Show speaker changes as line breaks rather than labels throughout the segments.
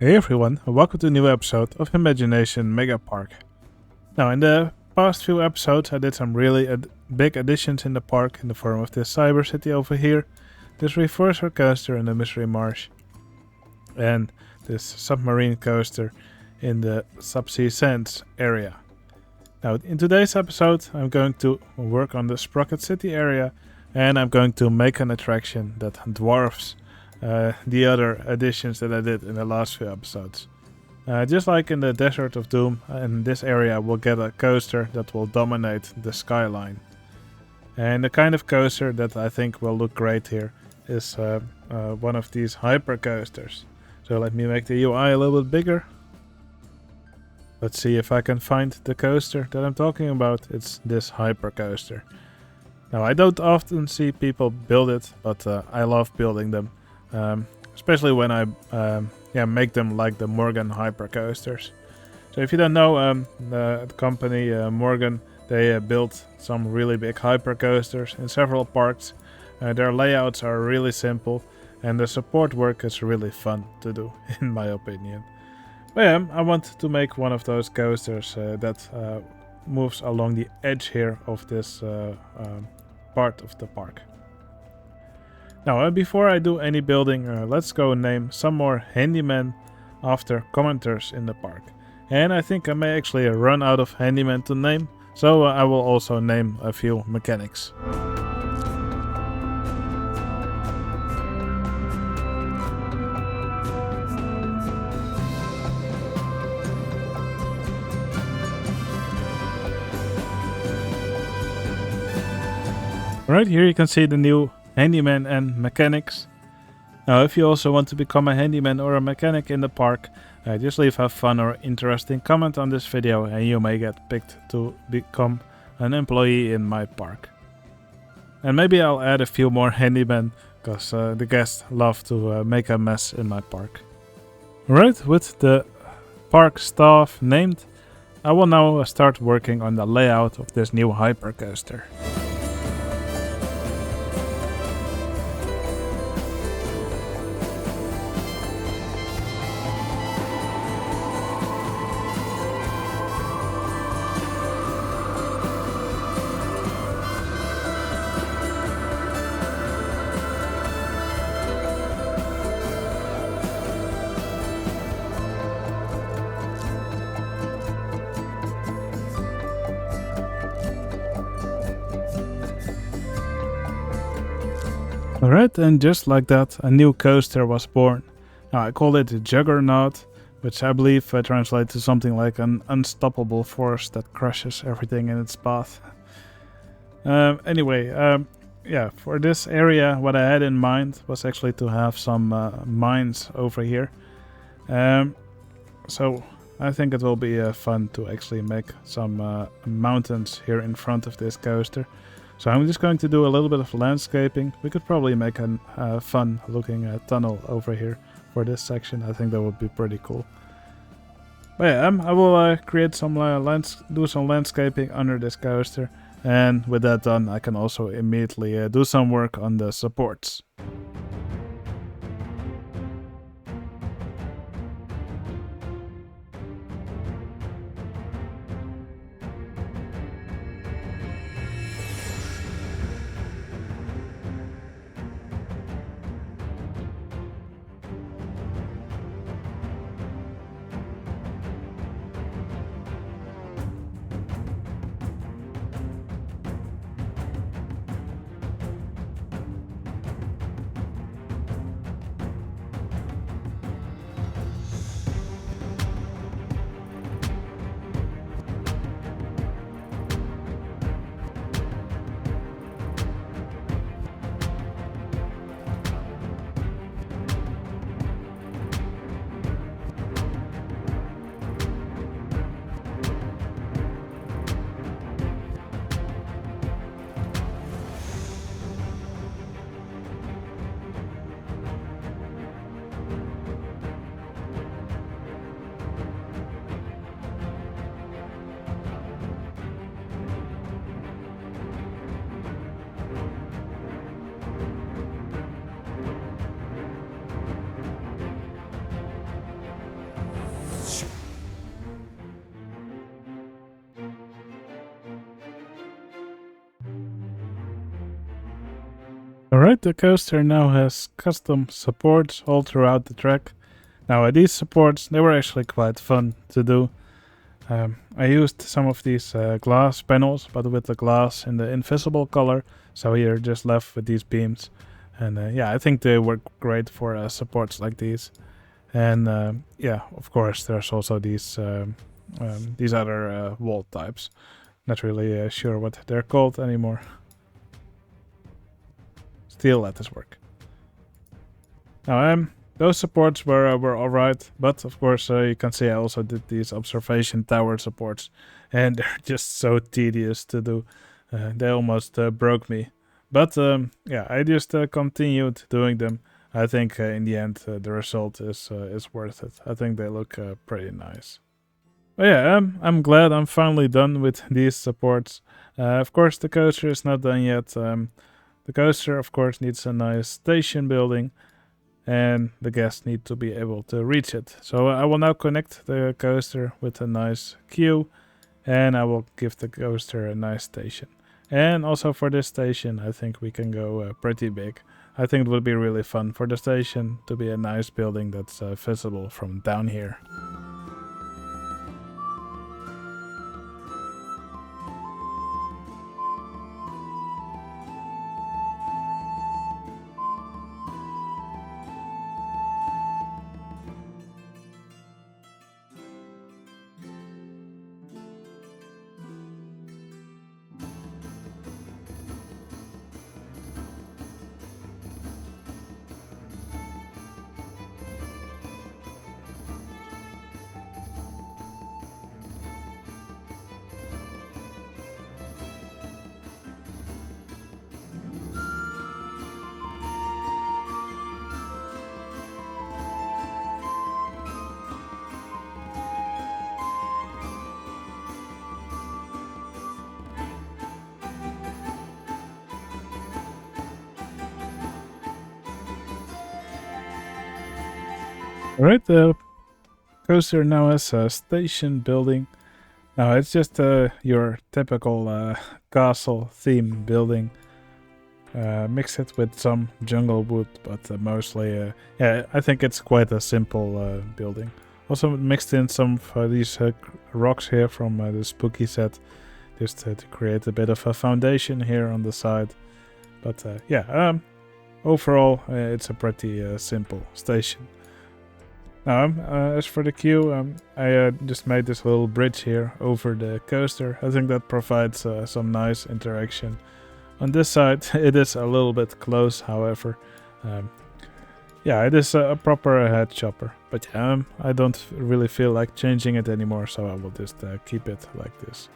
Hey everyone, and welcome to a new episode of Imagination Megapark. Now, in the past few episodes, I did some really big additions in the park in the form of this cyber city over here, this reverser coaster in the Mystery Marsh, and this submarine coaster in the Subsea Sands area. Now, in today's episode, I'm going to work on the Sprocket City Area, and I'm going to make an attraction that dwarfs the other additions that I did in the last few episodes. Just like in the Desert of Doom, in this area we'll get a coaster that will dominate the skyline. And the kind of coaster that I think will look great here is one of these hypercoasters. So let me make the UI a little bit bigger. Let's see if I can find the coaster that I'm talking about. It's this hypercoaster. Now, I don't often see people build it, but I love building them. Especially when I make them like the Morgan hypercoasters. So if you don't know, the company Morgan, they built some really big hypercoasters in several parks. Their layouts are really simple and the support work is really fun to do, in my opinion. But yeah, I want to make one of those coasters that moves along the edge here of this part of the park. Now, before I do any building, let's go name some more handymen after commenters in the park. And I think I may actually run out of handymen to name, so I will also name a few mechanics. Right here you can see the new handyman and mechanics. Now, if you also want to become a handyman or a mechanic in the park, just leave a fun or interesting comment on this video and you may get picked to become an employee in my park. And maybe I'll add a few more handymen, because the guests love to make a mess in my park. Alright, with the park staff named, I will now start working on the layout of this new hypercoaster. Alright, and just like that, a new coaster was born. Now, I called it Juggernaut, which I believe translates to something like an unstoppable force that crushes everything in its path. Anyway, for this area, what I had in mind was actually to have some mines over here. So I think it will be fun to actually make some mountains here in front of this coaster. So I'm just going to do a little bit of landscaping. We could probably make a fun looking tunnel over here for this section. I think that would be pretty cool. But yeah, I will create some do some landscaping under this coaster. And with that done, I can also immediately do some work on the supports. Alright, the coaster now has custom supports all throughout the track. Now these supports, they were actually quite fun to do. I used some of these glass panels, but with the glass in the invisible color, so you're just left with these beams. And yeah, I think they work great for supports like these. And yeah, of course, there's also these other wall types. Not really sure what they're called anymore. Steel lattice work. Now, those supports were alright, but of course you can see I also did these observation tower supports, and they're just so tedious to do. They almost broke me. But yeah, I just continued doing them. I think in the end the result is worth it. I think they look pretty nice. But yeah, I'm glad I'm finally done with these supports. Of course, the coaster is not done yet. The coaster, of course, needs a nice station building, and the guests need to be able to reach it. So I will now connect the coaster with a nice queue, and I will give the coaster a nice station. And also for this station, I think we can go pretty big. I think it would be really fun for the station to be a nice building that's visible from down here. Alright, the coaster now has a station building. Now it's just your typical castle theme building. Mix it with some jungle wood, but mostly, yeah, I think it's quite a simple building. Also mixed in some of these rocks here from the spooky set, just to create a bit of a foundation here on the side. But yeah, overall it's a pretty simple station. Now, as for the queue, I just made this little bridge here over the coaster. I think that provides some nice interaction. On this side, it is a little bit close, however. Yeah, it is a proper head chopper. But yeah, I don't really feel like changing it anymore, so I will just keep it like this.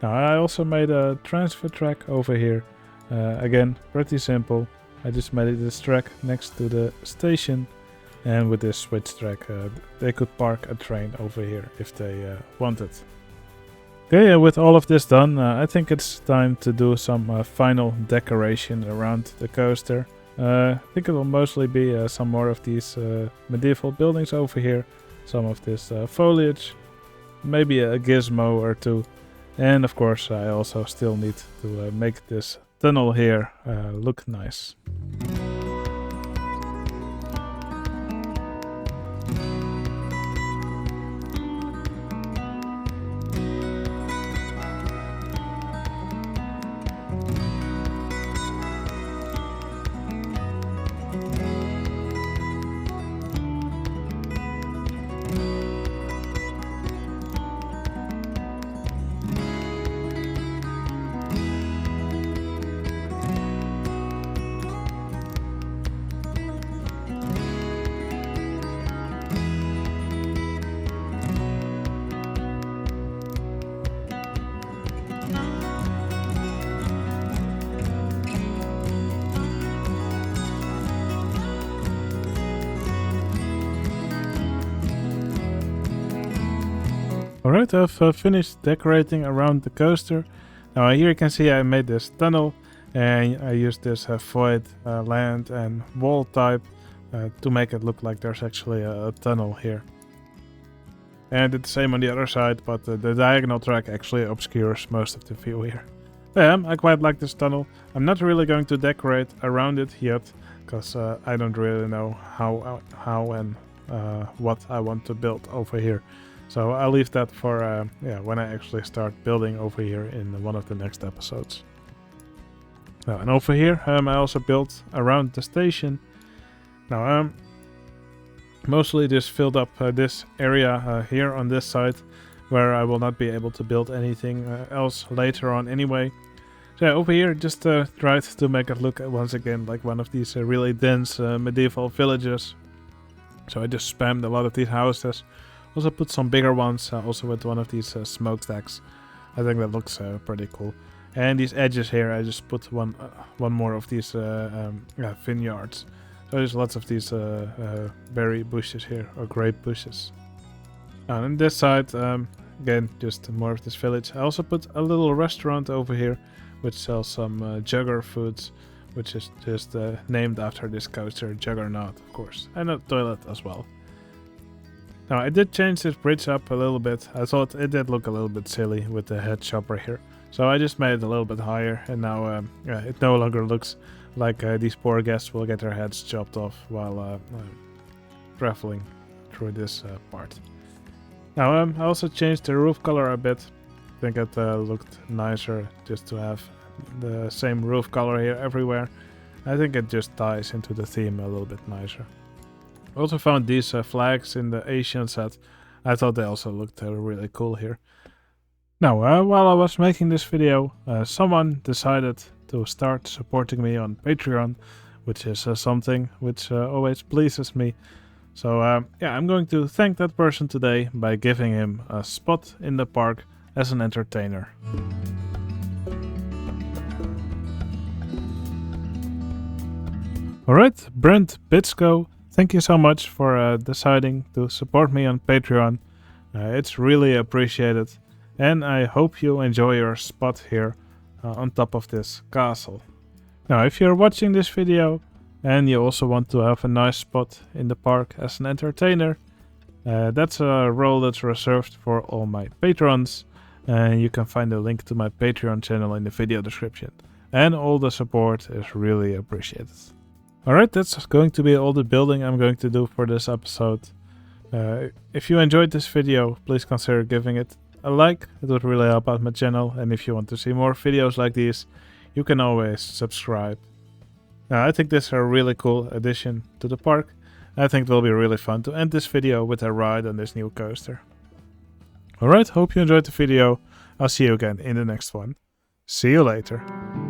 Now, I also made a transfer track over here. Again, pretty simple. I just made this track next to the station. And with this switch track, they could park a train over here if they wanted. Okay, with all of this done, I think it's time to do some final decoration around the coaster. I think it will mostly be some more of these medieval buildings over here, some of this foliage, maybe a gizmo or two. And of course, I also still need to make this tunnel here look nice. Alright, I've finished decorating around the coaster. Now here you can see I made this tunnel and I used this void land and wall type to make it look like there's actually a tunnel here. And it's the same on the other side, but the diagonal track actually obscures most of the view here. Yeah, I quite like this tunnel. I'm not really going to decorate around it yet, because I don't really know how and what I want to build over here. So I'll leave that for yeah, when I actually start building over here in one of the next episodes. Now, and over here I also built around the station. Now mostly just filled up this area here on this side, where I will not be able to build anything else later on anyway. So yeah, over here just tried to make it look once again like one of these really dense medieval villages. So I just spammed a lot of these houses. Also put some bigger ones, also with one of these smokestacks. I think that looks pretty cool. And these edges here, I just put one more of these vineyards. So there's lots of these berry bushes here, or grape bushes. And on this side, again, just more of this village. I also put a little restaurant over here, which sells some jugger foods, which is just named after this coaster, Juggernaut, of course. And a toilet as well. Now, I did change this bridge up a little bit. I thought it did look a little bit silly with the head chopper here. So I just made it a little bit higher, and now yeah, it no longer looks like these poor guests will get their heads chopped off while traveling through this part. Now, I also changed the roof color a bit. I think it looked nicer just to have the same roof color here everywhere. I think it just ties into the theme a little bit nicer. I also found these flags in the Asian set. I thought they also looked really cool here. Now, while I was making this video, someone decided to start supporting me on Patreon, which is something which always pleases me. So yeah, I'm going to thank that person today by giving him a spot in the park as an entertainer. Alright, Brent Bitsko, thank you so much for deciding to support me on Patreon. It's really appreciated, and I hope you enjoy your spot here on top of this castle. Now, if you're watching this video and you also want to have a nice spot in the park as an entertainer, that's a role that's reserved for all my patrons, and you can find a link to my Patreon channel in the video description. And all the support is really appreciated. Alright, that's going to be all the building I'm going to do for this episode. If you enjoyed this video, please consider giving it a like. It would really help out my channel, and if you want to see more videos like these, you can always subscribe. Now, I think this is a really cool addition to the park. I think it will be really fun to end this video with a ride on this new coaster. Alright, hope you enjoyed the video. I'll see you again in the next one. See you later.